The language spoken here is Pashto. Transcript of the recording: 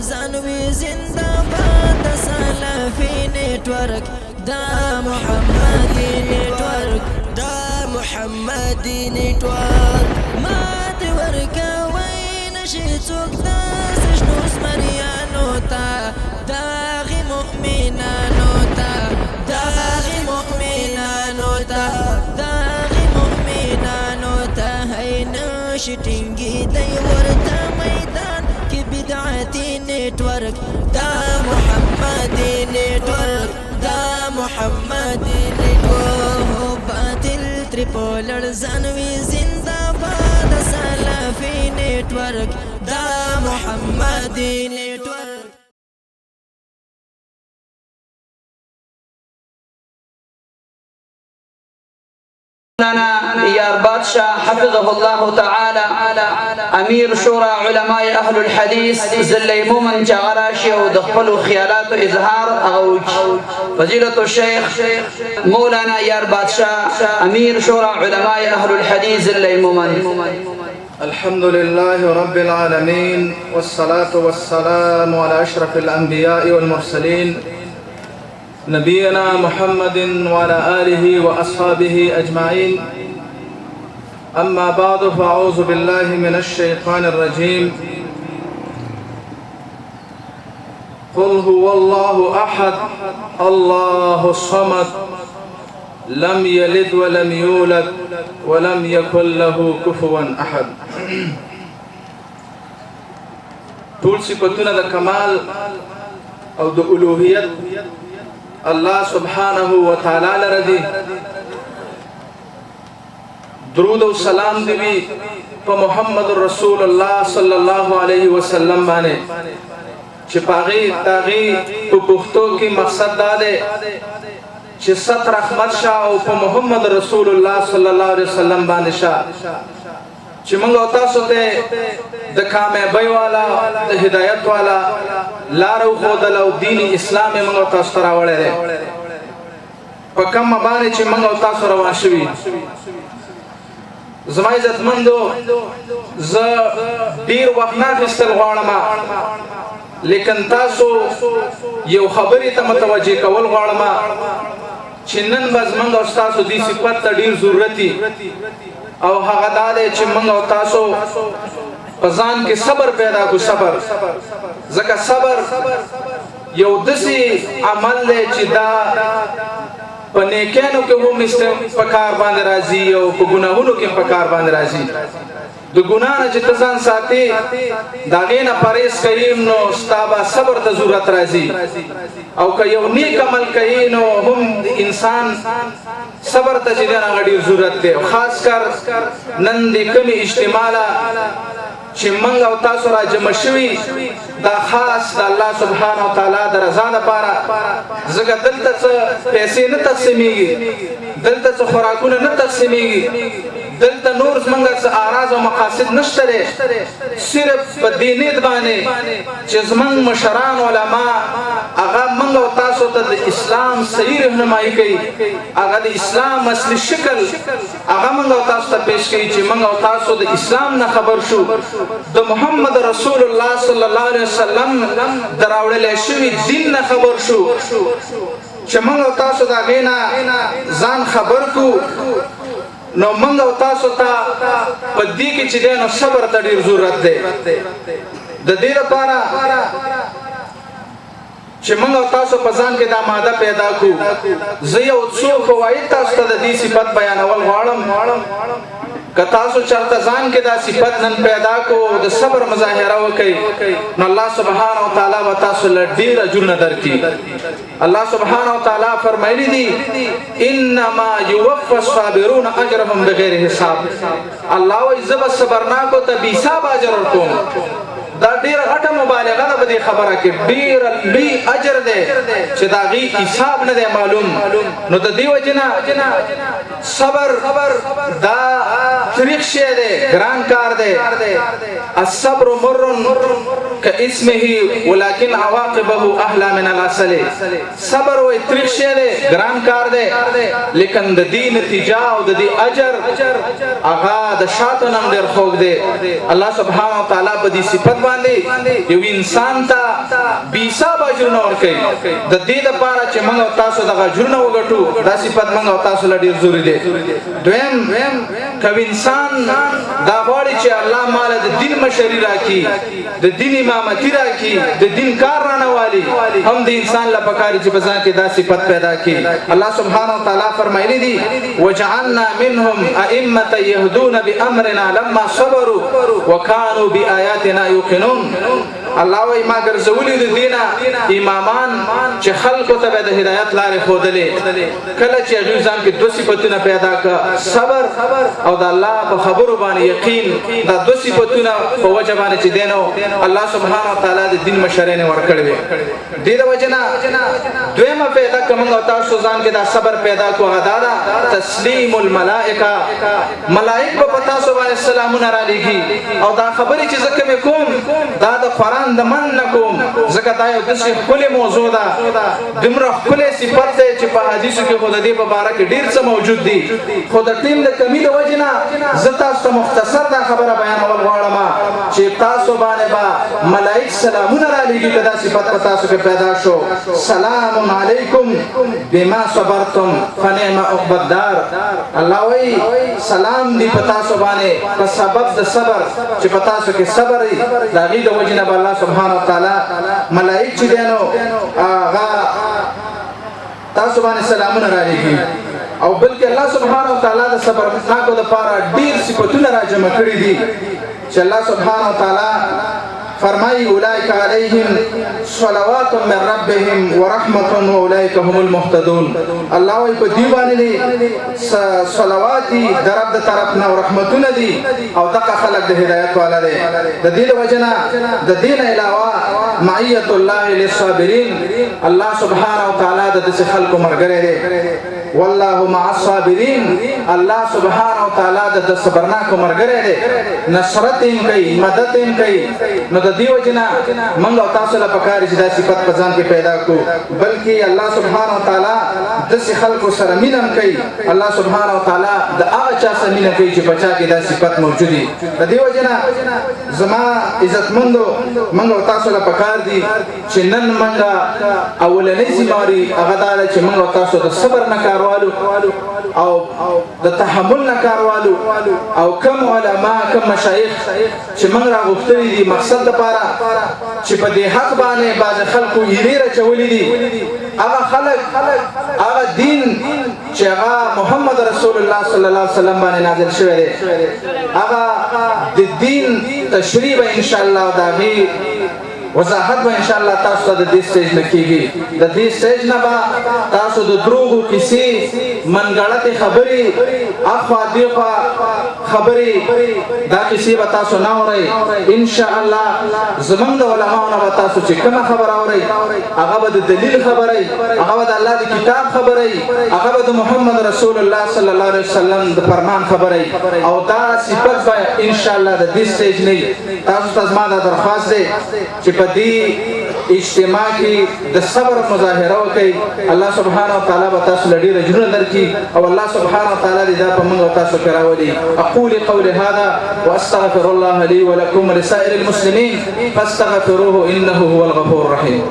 زانوي زنده باد سلفي نتورک دا محمدي نتورک دا محمدي نتورک ما دي ورکوي نشي څوک داسې شنو زمریانو ته داغي مؤمنانو ته داغي مؤمنانو ته داغي مؤمنانو ته هی نشي ټینګي دی ورته میدان کې بدعتي نتورک دا محمدي نتورک دا محمدي نتورک باطل تریپولر زانوي زنده باد سلفي نتورک دا محمدي نتورک مولانا یار بادشاه حفظه الله تعالى امیر شورى علماء اهل الحديث زلی مومن چغراشی او د خپل خیالات او اظهار او فضیلة الشیخ مولانا یار بادشاه امیر شورى علماء اهل الحديث زلی مومن. الحمد لله رب العالمين والصلاة والسلام على أشرف الأنبياء والمرسلين نبينا محمد وعلى آله وأصحابه أجمعين. أما بعد فأعوذ بالله من الشيطان الرجيم. قل هو الله أحد الله الصمد لم يلد ولم يولد ولم يكن له كفوا أحد. طول صفتنا دا كمال أو دا ألوهية الله سبحانه وتعالى لردي. درود و سلام دی په محمد رسول الله صلی الله علیه وسلم باندې چې پاغي تاغي په پښتو کې مقصد دا دی چې ست رحمت شاه او په محمد رسول الله صلی الله علیه وسلم باندې شاه چې موږ تاسو ته د کامیابی والا د هدایت والا لار خو د دین اسلام موږ تاسو ته راوړل په کوم باندې چې موږ تاسو روان شوي. زما عزتمندو زه ډیر وخت نه اخیستل غواړم لیکن تاسو یو خبرې ته متوجه کول غواړم چې نن به زموږ او تاسو دې صفت ته ډیر ضرورت او هغه دا دی چې موږ او تاسو په ځان کې صبر پیدا کو. صبر ځکه صبر یو داسې عمل دی چې دا په نیکانو کې هم په کار باندې راځي او په ګناهونو کې په کار باندې راځي. د ګناه نه چې ته ځان ساتي د هغې نه پرهیز کوي نو ستا به صبر ته ضرورت راځي او که یو نیک عمل کوي نو هم انسان صبر ته چې دی هغه ډېر ضرورت دی. خاص کر نن د کومې اجتماع چې موږ او تاسو را جمع شوي دا خاص د الله سبحانه وتعالی د رضا لپاره. ځکه دلته څه پیسې نه تقسیمیږي، دلته څه خوراکونه نه تقسیمیږي، دلته نور زمونږ څه اعراض او مقاصد نشته دی. صرف په دې نیت باندې چې زمونږ مشران علما هغه موږ او تاسو ته د اسلام صحیح رهنمایي کوي، هغه د اسلام اصلي شکل هغه موږ او تاسو ته پیش کوي چې موږ او تاسو د اسلام نه خبر شو، د محمد رسول الله صلی الله علیه وسلم دراوړل شوی دین نه خبر شو چې موږ او تاسو دا غینا ځان خبر کو. نو موږ او تاسو ته په دې کې چې نو صبر ته ډیر ضرورت دی. د دې لپاره چې موږ او تاسو په ځان کې دا ماده پیدا کو. زه یو څو فواید تاسو ته د دې صفت بیانول غواړم. که تاسو چرته ځان کې دا صفت نن پیدا کو د صبر مظاهره وکړئ نو الله سبحانه وتعالی به تاسو له ډېر اجرونه درکړي. الله سبحانه وتعالی فرمایلی دي انما یوفى الصابرون اجرهم بغیر حساب. الله وایي زه به صبرناکو ته بې حساب اجر ورکوم. دا ډیر غټه مبالغه ده په دې خبره کې، ډیر لوی اجر دی چې دا غي حساب نه دی معلوم. نو د دې وجنه صبر دا طریق شی دی، ګران کار دی. الصبر مر كاسمه ولكن عواقبه احلى من العسل. صبر و تریخ شی دی، ګران کار دی، لیکن د دې نتیجه او د دې اجر هغه د شاتو نن ډېر خوږ دی. الله سبحانه وتعالی په دې صفت باندې یو انسان ته بې حسابه اجرونه ورکوي. د دې دپاره چې موږ او تاسو دغه اجرونه وګټو، دا صفت موږ او تاسو له ډېر ضروري دی. دویم که انسان دا غواړي چې الله ماله د دین مشري راکړي، د دین امامتي راکړي، د دین کار رانه والي، هم د انسان له پکار چې په ځان کې دا صفت پیدا کړي. الله سبحانه وتعالی فرمایلی دي وجعلنا منهم ائمه يهدون بامرنا لما صبروا وكانوا بآياتنا يوقنون. الله وای ما ګرځولي د دینه امامان چې خلکو ته د هدایت لارې ښودلې. کله چې هغوی ځان کې دوه صفتونه پیدا کړه، صبر او د الله په خبرو باندې یقین، دا دوه صفتونه په وجه باندې چې دی نو الله سبحانه وتعالی د دین مشرۍ نه ورکړې وې. دې د وجې نه دویمه پیدا که موږ او تاسو ځان کې دا صبر پیدا کړو، هغه دا ده تسلیم الملائکه. ملائک به په تاسو باندې سلامونه رالیږي. او دا خبرې چې زه کومې کوم دا د قرآن د من نه کوم، ځکه دا یو داسې ښکلې موضوع ده، دومره ښکلی صفت دی چې په حدیثو کې خو د دې په باره کې ډېر څه موجود دي. خو د ټیم د کمي د وجې نه زه تاسو ته مختصر دا خبره بیانول غواړم چې تاسو باندې به ملائک سلامونه رالیږي که دا صفت په تاسو کې پیدا شو. سلام علیکم بما صبرتم فنعم عقب الدار. الله وایي سلام دی په تاسو باندې په سبب د صبر چې په تاسو کې صبر دی، د هغې د وجې نه به الله سبحانه وتعالی ملائک چې دی نو هغه تاسو باندې سلامونه رالیږي. او بلکې الله سبحانه وتعالی د صبرناکو دپاره ډېر صفتونه را جمع کړي دي چې الله سبحانه وتعالی فرمای اولئک علیهم صلوات من ربهم ورحمة واولئک هم المهتدون. الله وی په دی باندې صلوات دي د رب د طرف نه او رحمتونه دي او دغه خلق د هدایت والا دي. د دې وجنه د دین علاوه معیت الله للصابرین. الله سبحانه وتعالی د دې خلکو مرګره دي. والله مع الصابرین. الله سبحانه وتعالی د صبرناکو مرګره دي، نصرت یې کوي، مدد یې کوي. نو د دې وجنه موږ او تاسو له پکار چې دا صفت په ځان کې پیدا کړو، بلکې الله سبحانه وتعالی د خلکو سره مینه کوي. الله سبحانه وتعالی د هغه چا سره مینه کوي چې په چا کې دا صفت موجود دي. د دې وجنه زما عزتمندو موږ او تاسو له پکار دي چې نن موږ اولنۍ ذمہواري هغه دا چې موږ او تاسو د صبر نه کار او د تحمل نه کار والو او کم علما کم مشایخ چې موږ راغوښتلي دي مقصد لپاره چې په دې حق باندې بعض خلکو یې راچولي دي. هغه خلک هغه دین چې هغه محمد رسول الله صلی الله علیه وسلم باندې نازل شوی دی، هغه د دین تشریح به ان شاء الله داغي وضاحت به ان شاء الله تاسو ته د دې سټیج نه کیږي. د دې سټیج نه به تاسو د دروغو کیسې، منګړتې خبرې، اخوا دیخوا خبرې، دا کیسې به تاسو نه اورئ. ان شاء الله زمونږ د علماو نه به تاسو چې کومه خبره اورئ هغه به د دلیل خبرئ، هغه به د الله د کتاب خبرئ، هغه به د محمد رسول الله صلی الله علیه وسلم د فرمان خبرئ. او دا صفت به ان شاء الله د دې سټیج نه تاسو ته زما دا درخواست دی چې په دې اجتماع کې د صبر مظاهره وکړئ. الله سبحانه وتعالی به تاسو له ډېر اجرونه درکړي او الله سبحانه وتعالی دې دا په موږ او تاسو کې راولي. اقول قولي هذا واستغفر الله لي ولكم ولسائر المسلمين فاستغفروه انه هو الغفور الرحيم.